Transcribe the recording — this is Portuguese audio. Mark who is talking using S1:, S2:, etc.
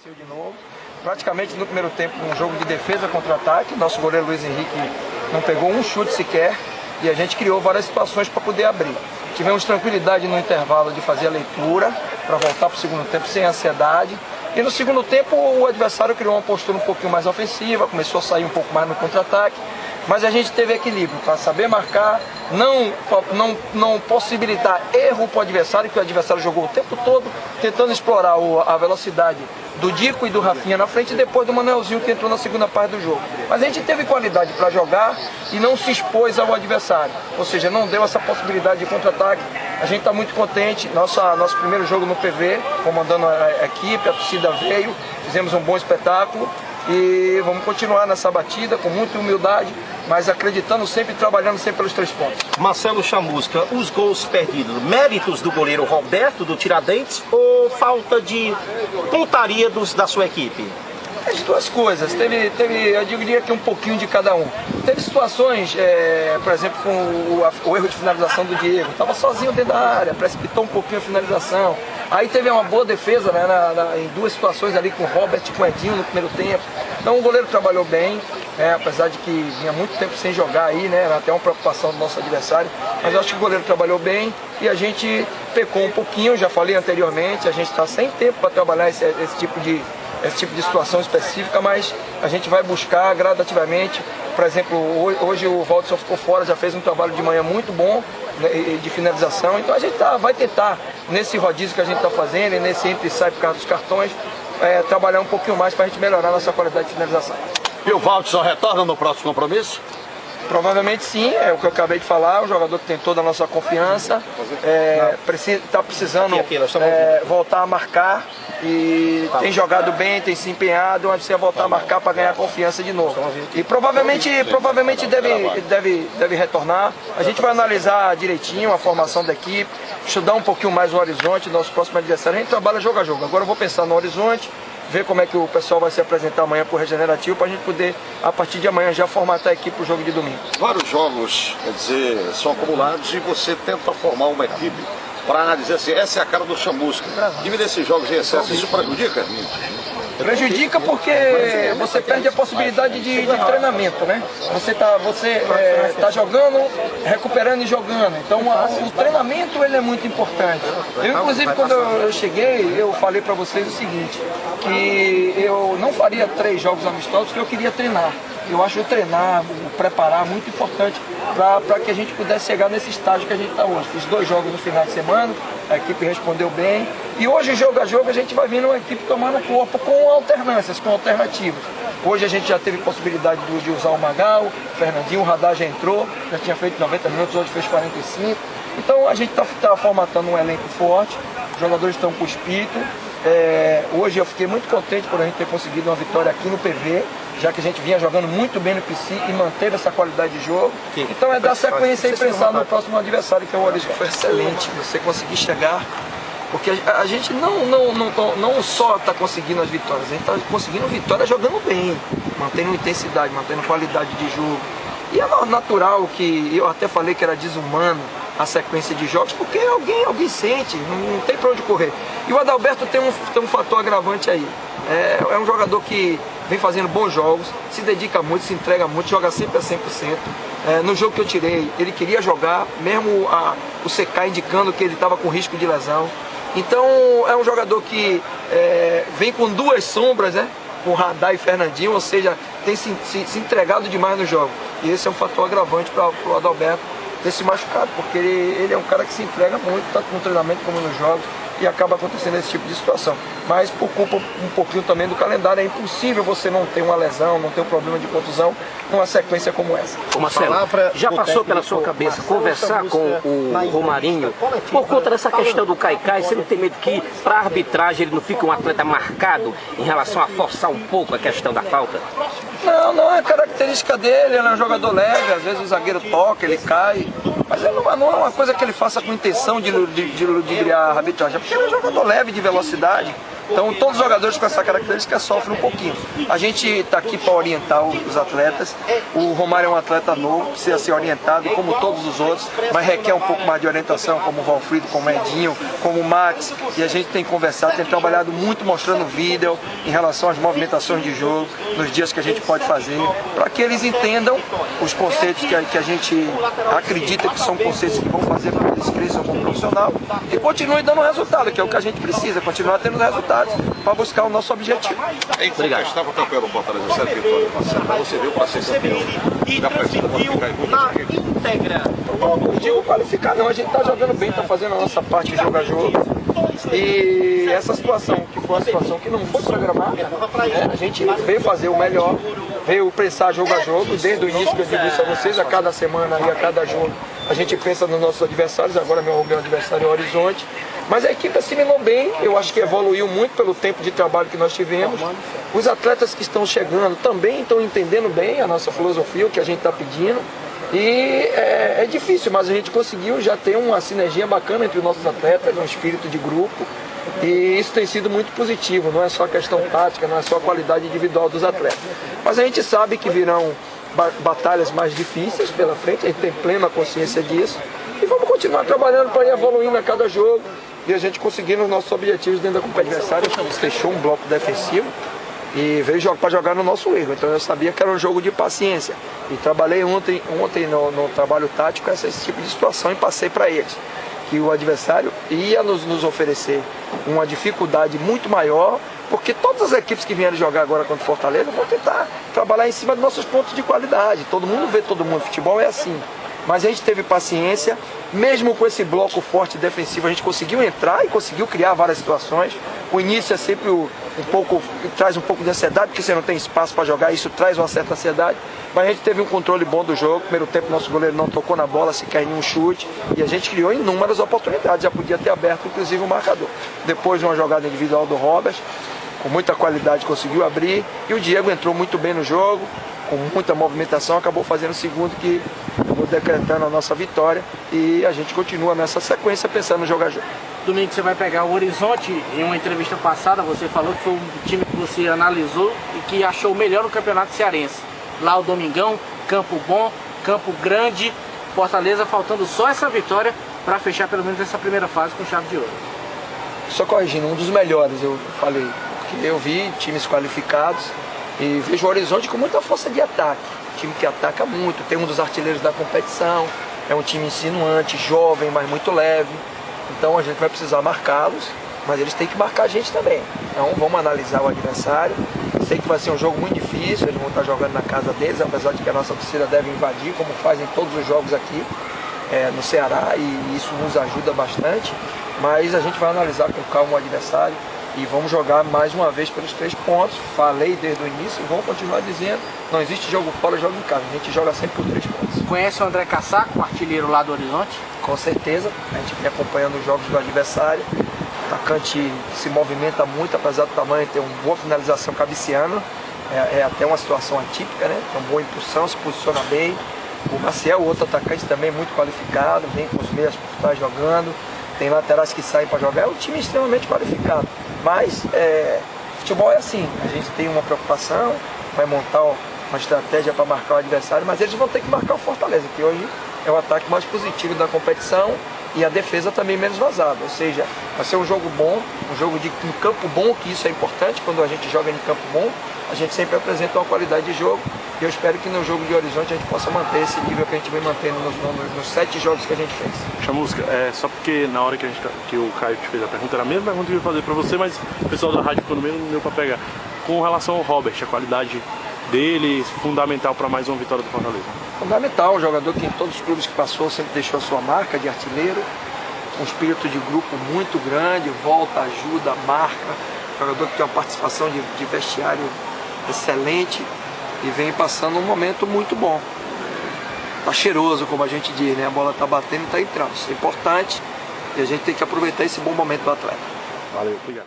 S1: aconteceu de novo. Praticamente no primeiro tempo, um jogo de defesa contra o ataque, nosso goleiro Luiz Henrique não pegou um chute sequer e a gente criou várias situações para poder abrir. Tivemos tranquilidade no intervalo de fazer a leitura para voltar para o segundo tempo sem ansiedade. E no segundo tempo o adversário criou uma postura um pouquinho mais ofensiva, começou a sair um pouco mais no contra-ataque. Mas a gente teve equilíbrio para saber marcar, não possibilitar erro para o adversário, que o adversário jogou o tempo todo tentando explorar a velocidade do Dico e do Rafinha na frente, e depois do Manuelzinho que entrou na segunda parte do jogo. Mas a gente teve qualidade para jogar e não se expôs ao adversário, ou seja, não deu essa possibilidade de contra-ataque. A gente está muito contente, nosso primeiro jogo no PV, comandando a equipe, a torcida veio, fizemos um bom espetáculo. E vamos continuar nessa batida com muita humildade, mas acreditando sempre, trabalhando sempre pelos 3 pontos.
S2: Marcelo Chamusca, os gols perdidos, méritos do goleiro Roberto, do Tiradentes, ou falta de pontaria da sua equipe?
S1: As duas coisas, eu diria que um pouquinho de cada um. Teve situações, por exemplo, com o erro de finalização do Diego, estava sozinho dentro da área, precipitou um pouquinho a finalização. Aí teve uma boa defesa, né, em 2 situações ali com o Robert e com o Edinho no primeiro tempo. Então o goleiro trabalhou bem, apesar de que vinha muito tempo sem jogar aí, né, era até uma preocupação do nosso adversário. Mas eu acho que o goleiro trabalhou bem e a gente pecou um pouquinho, já falei anteriormente, a gente está sem tempo para trabalhar esse tipo de situação específica, mas a gente vai buscar gradativamente. Por exemplo, hoje o Valdson ficou fora, já fez um trabalho de manhã muito bom, né, de finalização, então a gente vai tentar, nesse rodízio que a gente está fazendo e nesse entra e sai por causa dos cartões, trabalhar um pouquinho mais para a gente melhorar a nossa qualidade de finalização.
S2: E o Valdson retorna no próximo compromisso?
S1: Provavelmente sim, é o que eu acabei de falar, um jogador que tem toda a nossa confiança, está precisando voltar a marcar e tem jogado bem, tem se empenhado, mas precisa voltar a marcar para ganhar confiança de novo. E provavelmente deve retornar. A gente vai analisar direitinho a formação da equipe, estudar um pouquinho mais o horizonte do nosso próximo adversário. A gente trabalha jogo a jogo. Agora eu vou pensar no horizonte, ver como é que o pessoal vai se apresentar amanhã para o Regenerativo, para a gente poder, a partir de amanhã, já formatar a equipe para o jogo de domingo.
S3: Vários jogos, quer dizer, são acumulados e você tenta formar uma equipe para dizer assim, essa é a cara do Chamusca. E desses jogos em excesso, isso prejudica?
S1: Prejudica porque você perde a possibilidade de treinamento, né? Você tá jogando, recuperando e jogando. Então o treinamento ele é muito importante. Eu inclusive quando eu cheguei, eu falei para vocês o seguinte, que eu não faria 3 jogos amistosos porque eu queria treinar. Eu acho treinar, preparar muito importante para que a gente pudesse chegar nesse estágio que a gente está hoje. Fiz 2 jogos no final de semana, a equipe respondeu bem. E hoje, jogo a jogo, a gente vai vendo uma equipe tomando corpo com alternâncias, com alternativas. Hoje a gente já teve possibilidade de usar o Magal, o Fernandinho, o Radar já entrou, já tinha feito 90 minutos, hoje fez 45. Então a gente está formatando um elenco forte, os jogadores estão com espírito. Hoje eu fiquei muito contente por a gente ter conseguido uma vitória aqui no PV, já que a gente vinha jogando muito bem no PC e manteve essa qualidade de jogo. Então é dar sequência e pensar no próximo adversário, que é o Horizonte. Foi excelente você conseguir chegar, porque a gente não só está conseguindo as vitórias, a gente está conseguindo vitórias jogando bem, mantendo intensidade, mantendo qualidade de jogo. E é natural que, eu até falei que era desumano a sequência de jogos, porque alguém sente, não tem para onde correr. E o Adalberto tem um fator agravante aí. É um jogador que vem fazendo bons jogos, se dedica muito, se entrega muito, joga sempre a 100%. No jogo que eu tirei, ele queria jogar, mesmo o CK indicando que ele estava com risco de lesão. Então é um jogador que vem com 2 sombras, né? Com Radar e Fernandinho, ou seja, tem se entregado demais no jogo. E esse é um fator agravante para o Adalberto ter se machucado, porque ele é um cara que se entrega muito, tanto no treinamento como nos jogos, e acaba acontecendo esse tipo de situação. Mas por culpa um pouquinho também do calendário, é impossível você não ter uma lesão, não ter um problema de contusão numa sequência como essa.
S4: Ô Marcelo, já passou pela sua cabeça conversar com o Romarinho por conta dessa questão do Caicai? Você não tem medo que para a arbitragem ele não fique um atleta marcado em relação a forçar um pouco a questão da falta?
S1: Não é característica dele, ele é um jogador leve, às vezes o zagueiro toca, ele cai, mas não é uma coisa que ele faça com intenção de ludibriar a arbitragem, porque ele é um jogador leve de velocidade, Então todos os jogadores com essa característica sofrem um pouquinho. A gente está aqui para orientar os atletas. O Romário é um atleta novo, precisa ser orientado como todos os outros, mas requer um pouco mais de orientação, como o Valfrido, como o Edinho, como o Max. E a gente tem conversado, tem trabalhado muito mostrando vídeo em relação às movimentações de jogo, nos dias que a gente pode fazer, para que eles entendam os conceitos que a gente acredita que são conceitos que vão fazer com que eles cresçam como profissional e continuem dando resultado, que é o que a gente precisa, continuar tendo resultados para buscar o nosso objetivo.
S3: Obrigado. Estava campeão do Fortaleza, 7 vitórias na Série A. Você viu para ser campeão? Já precisa qualificar em
S2: íntegra.
S1: Não digo qualificar não, a gente está jogando bem, está fazendo a nossa parte de jogar jogo. E essa situação, que foi uma situação que não foi programada, né? A gente veio fazer o melhor, veio pensar jogo a jogo, desde o início que eu digo isso a vocês, a cada semana e a cada jogo, a gente pensa nos nossos adversários, agora meu adversário é o Horizonte. Mas a equipe assimilou bem, eu acho que evoluiu muito pelo tempo de trabalho que nós tivemos. Os atletas que estão chegando também estão entendendo bem a nossa filosofia, o que a gente está pedindo. E é difícil, mas a gente conseguiu já ter uma sinergia bacana entre os nossos atletas, um espírito de grupo. E isso tem sido muito positivo, não é só questão tática, não é só a qualidade individual dos atletas. Mas a gente sabe que virão batalhas mais difíceis pela frente, a gente tem plena consciência disso. E vamos continuar trabalhando para ir evoluindo a cada jogo e a gente conseguindo os nossos objetivos dentro da competição. A gente fechou um bloco defensivo e veio para jogar no nosso erro, então eu sabia que era um jogo de paciência. E trabalhei ontem no trabalho tático esse tipo de situação e passei para eles que o adversário ia nos oferecer uma dificuldade muito maior, porque todas as equipes que vieram jogar agora contra o Fortaleza vão tentar trabalhar em cima dos nossos pontos de qualidade. Todo mundo vê todo mundo, futebol é assim. Mas a gente teve paciência, mesmo com esse bloco forte defensivo, a gente conseguiu entrar e conseguiu criar várias situações. O início é sempre traz um pouco de ansiedade, porque você não tem espaço para jogar, isso traz uma certa ansiedade. Mas a gente teve um controle bom do jogo, primeiro tempo nosso goleiro não tocou na bola, sequer em nenhum chute, e a gente criou inúmeras oportunidades, já podia ter aberto inclusive o marcador. Depois de uma jogada individual do Robert, com muita qualidade conseguiu abrir, e o Diego entrou muito bem no jogo, com muita movimentação, acabou fazendo o segundo que acabou decretando a nossa vitória, e a gente continua nessa sequência pensando no jogo a jogo.
S5: Domingo você vai pegar o Horizonte. Em uma entrevista passada você falou que foi um time que você analisou e que achou melhor no Campeonato Cearense. Lá o Domingão, Campo Bom, Campo Grande, Fortaleza, faltando só essa vitória para fechar pelo menos essa primeira fase com chave de ouro.
S1: Só corrigindo, um dos melhores eu falei, porque eu vi times qualificados e vejo o Horizonte com muita força de ataque, time que ataca muito, tem um dos artilheiros da competição, é um time insinuante, jovem, mas muito leve. Então a gente vai precisar marcá-los, mas eles têm que marcar a gente também. Então vamos analisar o adversário. Sei que vai ser um jogo muito difícil, eles vão estar jogando na casa deles, apesar de que a nossa torcida deve invadir, como faz em todos os jogos aqui no Ceará, e isso nos ajuda bastante. Mas a gente vai analisar com calma o adversário e vamos jogar mais uma vez pelos 3 pontos. Falei desde o início e vou continuar dizendo, não existe jogo fora, jogo em casa, a gente joga sempre por 3 pontos.
S5: Conhece o André Cassaco, artilheiro lá do Horizonte?
S1: Com certeza, a gente vem acompanhando os jogos do adversário. O atacante se movimenta muito, apesar do tamanho, tem uma boa finalização cabeceando. É até uma situação atípica, né? Tem uma boa impulsão, se posiciona bem. O Maciel, outro atacante também muito qualificado, vem com os meias por trás jogando. Tem laterais que saem para jogar, é um time extremamente qualificado. Mas futebol é assim, a gente tem uma preocupação, vai montar uma estratégia para marcar o adversário, mas eles vão ter que marcar o Fortaleza, que hoje é o ataque mais positivo da competição e a defesa também menos vazada. Ou seja, vai ser um jogo bom, um jogo de um campo bom, que isso é importante, quando a gente joga em campo bom, a gente sempre apresenta uma qualidade de jogo, e eu espero que no jogo de Horizonte a gente possa manter esse nível que a gente vem mantendo nos 7 jogos que a gente fez.
S6: Chamusca, só porque na hora que o Caio te fez a pergunta, era a mesma pergunta que eu ia fazer para você, mas o pessoal da rádio ficou no meio, não deu para pegar. Com relação ao Robert, a qualidade dele, fundamental para mais uma vitória do Fortaleza?
S1: Fundamental, um jogador que em todos os clubes que passou sempre deixou a sua marca de artilheiro, um espírito de grupo muito grande, volta, ajuda, marca, jogador que tem uma participação de vestiário excelente e vem passando um momento muito bom. Tá cheiroso, como a gente diz, né? A bola tá batendo e tá entrando, isso é importante e a gente tem que aproveitar esse bom momento do atleta.
S6: Valeu, obrigado.